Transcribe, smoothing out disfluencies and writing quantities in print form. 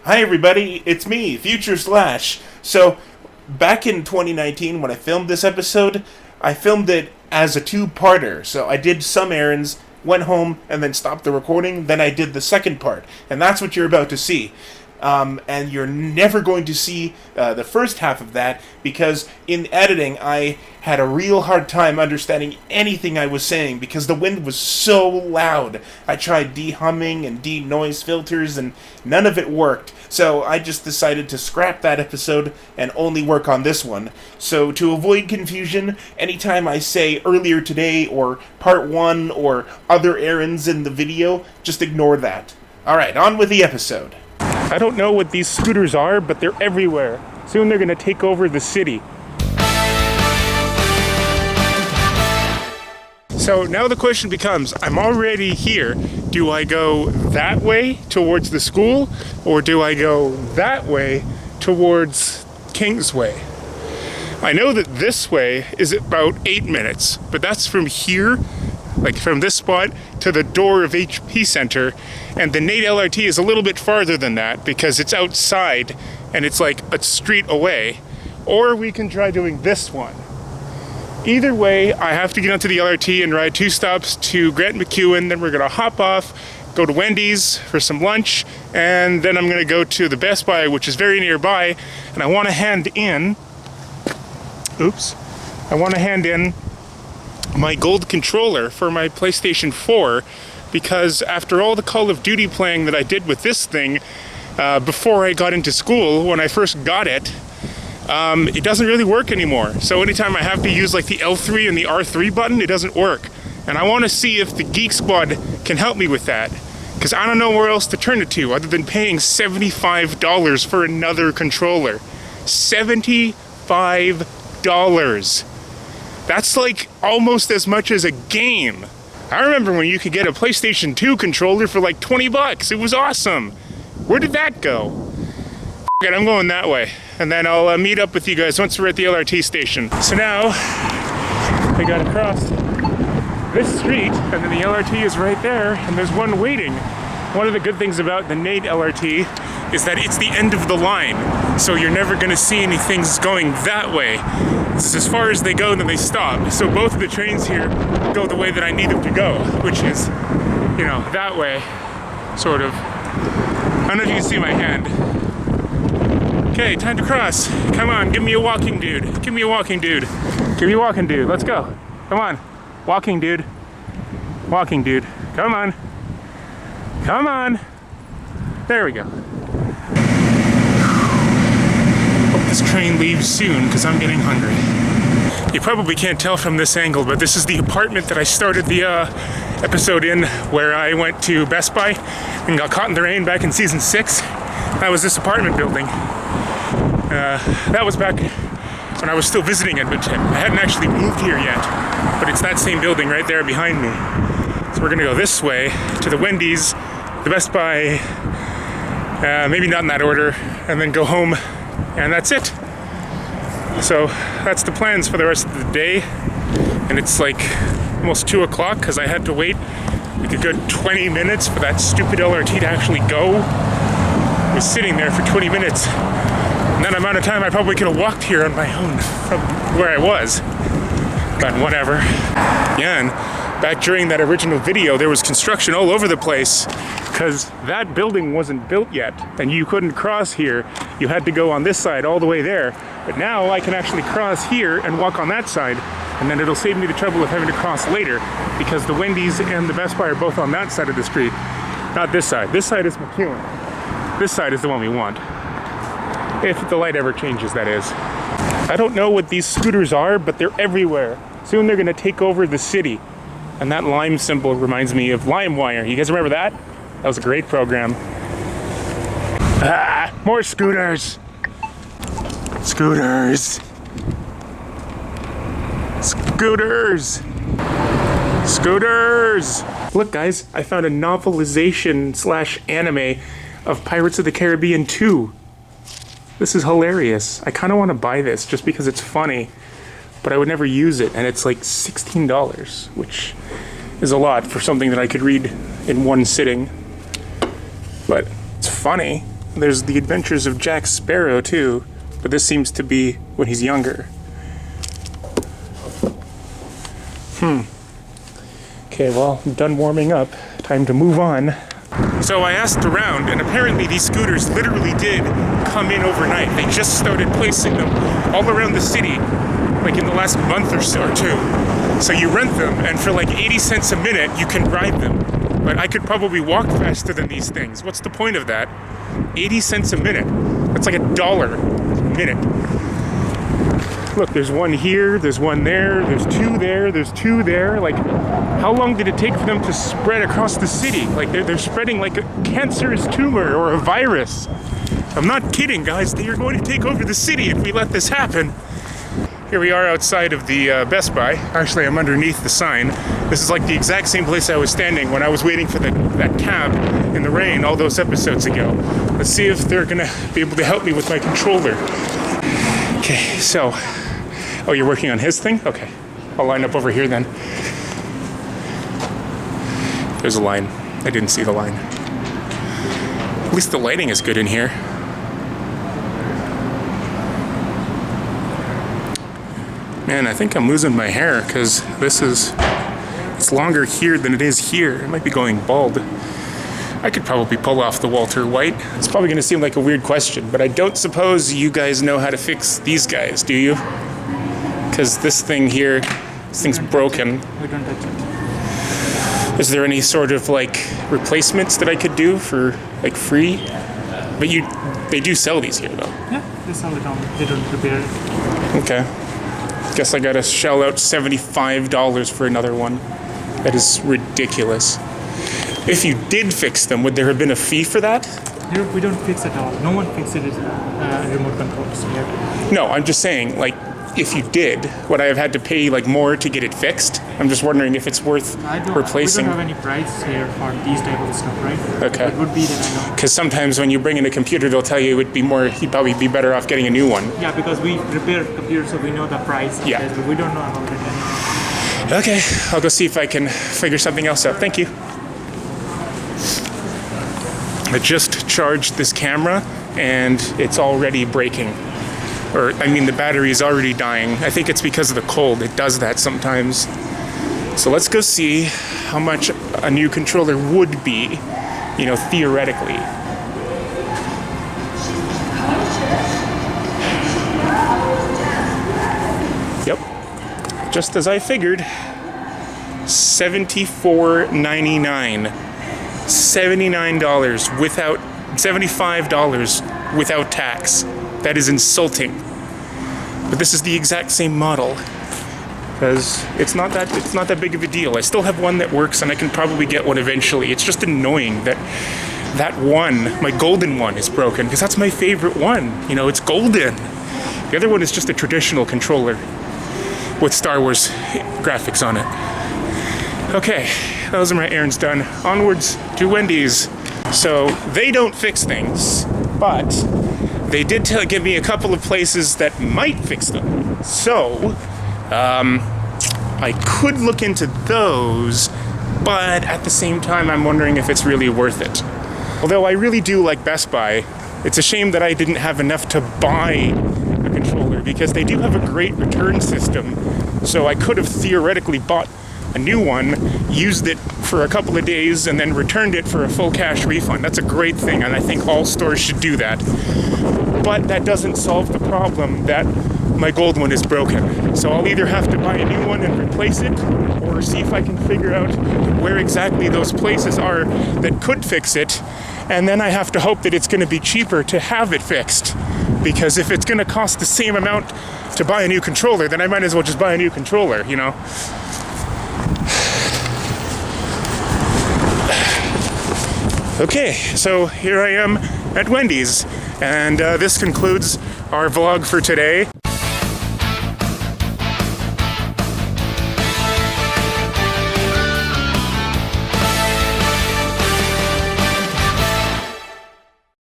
Hi everybody, it's me, Future Slash. So, back in 2019 when I filmed this episode, I filmed it as a two-parter. So I did some errands, went home, and then stopped the recording, then I did the second part. And that's what you're about to see. And you're never going to see the first half of that because in editing I had a real hard time understanding anything I was saying because the wind was so loud. I tried de-humming and de-noise filters and none of it worked. So I just decided to scrap that episode and only work on this one. So to avoid confusion, anytime I say earlier today or part 1 or other errands in the video, just ignore that. Alright, on with the episode. I don't know what these scooters are, but they're everywhere. Soon they're gonna take over the city. So now the question becomes, I'm already here. Do I go that way towards the school, or do I go that way towards Kingsway? I know that this way is about 8 minutes, but that's from here, like from this spot to the door of HP Center, and the Nate LRT is a little bit farther than that because it's outside and it's like a street away. Or we can try doing this one. Either way, I have to get onto the LRT and ride 2 stops to Grant McEwen, then we're gonna hop off, go to Wendy's for some lunch, and then I'm gonna go to the Best Buy, which is very nearby, and I wanna hand in my gold controller for my PlayStation 4 because after all the Call of Duty playing that I did with this thing before I got into school, when I first got it, it doesn't really work anymore. So anytime I have to use like the L3 and the R3 button, it doesn't work. And I want to see if the Geek Squad can help me with that because I don't know where else to turn it to other than paying $75 for another controller. $75. That's like almost as much as a game. I remember when you could get a PlayStation 2 controller for like 20 bucks. It was awesome. Where did that go? F it, I'm going that way. And then I'll meet up with you guys once we're at the LRT station. So now, I gotta cross this street, and then the LRT is right there, and there's one waiting. One of the good things about the Nate LRT is that it's the end of the line, so you're never gonna see any things going that way. It's as far as they go, then they stop. So both of the trains here go the way that I need them to go, which is, you know, that way, sort of. I don't know if you can see my hand. Okay, time to cross. Come on, give me a walking dude. Give me a walking dude. Give me a walking dude, let's go. Come on, walking dude. Walking dude, come on. Come on. There we go. Hope this train leaves soon because I'm getting hungry. You probably can't tell from this angle, but this is the apartment that I started the episode in where I went to Best Buy and got caught in the rain back in season 6. That was this apartment building. That was back when I was still visiting Edmonton. I hadn't actually moved here yet, but it's that same building right there behind me. So we're gonna go this way to the Wendy's, the Best Buy, maybe not in that order, and then go home, and that's it. So that's the plans for the rest of the day, and it's like almost 2 o'clock because I had to wait like a good 20 minutes for that stupid LRT to actually go. I was sitting there for 20 minutes, and that amount of time I probably could have walked here on my own from where I was, but whatever. Yeah, and back during that original video, there was construction all over the place because that building wasn't built yet and you couldn't cross here. You had to go on this side all the way there. But now I can actually cross here and walk on that side, and then it'll save me the trouble of having to cross later because the Wendy's and the Best Buy are both on that side of the street, not this side. This side is McEwen. This side is the one we want. If the light ever changes, that is. I don't know what these scooters are, but they're everywhere. Soon they're gonna take over the city. And that lime symbol reminds me of LimeWire. You guys remember that? That was a great program. Ah, more scooters. Scooters. Scooters. Scooters. Look guys, I found a novelization / anime of Pirates of the Caribbean 2. This is hilarious. I kind of want to buy this just because it's funny, but I would never use it, and it's like $16, which is a lot for something that I could read in one sitting. But it's funny. There's the Adventures of Jack Sparrow too, but this seems to be when he's younger. Okay, well, I'm done warming up. Time to move on. So I asked around, and apparently these scooters literally did come in overnight. They just started placing them all around the city, like in the last month or so or two. So you rent them, and for like 80 cents a minute, you can ride them. But I could probably walk faster than these things. What's the point of that? 80 cents a minute. That's like $1 a minute. Look, there's one here, there's one there, there's two there, there's two there. Like, how long did it take for them to spread across the city? Like, they're spreading like a cancerous tumor or a virus. I'm not kidding, guys. They are going to take over the city if we let this happen. Here we are outside of the Best Buy. Actually, I'm underneath the sign. This is like the exact same place I was standing when I was waiting for that cab in the rain all those episodes ago. Let's see if they're gonna be able to help me with my controller. Okay, so, oh, you're working on his thing? Okay, I'll line up over here then. There's a line. I didn't see the line. At least the lighting is good in here. Man, I think I'm losing my hair because it's longer here than it is here. It might be going bald. I could probably pull off the Walter White. It's probably gonna seem like a weird question, but I don't suppose you guys know how to fix these guys, do you? Because this thing here, this thing's broken. We don't touch it. Is there any sort of like replacements that I could do for like free? But they do sell these here though. Yeah, they sell it on. They don't repair it. Okay. Guess I gotta shell out $75 for another one. That is ridiculous. If you did fix them, would there have been a fee for that? Here, we don't fix at all. No one fixes it remote controls here. No, I'm just saying, like, if you did, would I have had to pay like more to get it fixed? I'm just wondering if it's worth replacing. We don't have any price here for these type of stuff, right? Okay. It would be that I know. Because sometimes when you bring in a computer, they'll tell you it would be more. You'd probably be better off getting a new one. Yeah, because we repair computers, so we know the price. Yeah. But we don't know about it anymore. Okay, I'll go see if I can figure something else out. Thank you. I just charged this camera and it's already breaking. Or, I mean, the battery is already dying. I think it's because of the cold. It does that sometimes. So let's go see how much a new controller would be, you know, theoretically. Yep, just as I figured. $74.99. $79 without $75 without tax. That is insulting. But this is the exact same model because it's not that big of a deal. I still have one that works and I can probably get one eventually. It's just annoying that one, my golden one, is broken because that's my favorite one. You know, it's golden. The other one is just a traditional controller with Star Wars graphics on it. Okay, those are my errands done. Onwards to Wendy's. So they don't fix things, but they did give me a couple of places that might fix them. So I could look into those, but at the same time, I'm wondering if it's really worth it. Although I really do like Best Buy, it's a shame that I didn't have enough to buy a controller because they do have a great return system. So I could have theoretically bought a new one, used it for a couple of days, and then returned it for a full cash refund. That's a great thing, and I think all stores should do that. But that doesn't solve the problem that my gold one is broken. So I'll either have to buy a new one and replace it, or see if I can figure out where exactly those places are that could fix it, and then I have to hope that it's going to be cheaper to have it fixed. Because if it's going to cost the same amount to buy a new controller, then I might as well just buy a new controller, you know? Okay, so here I am at Wendy's, and this concludes our vlog for today.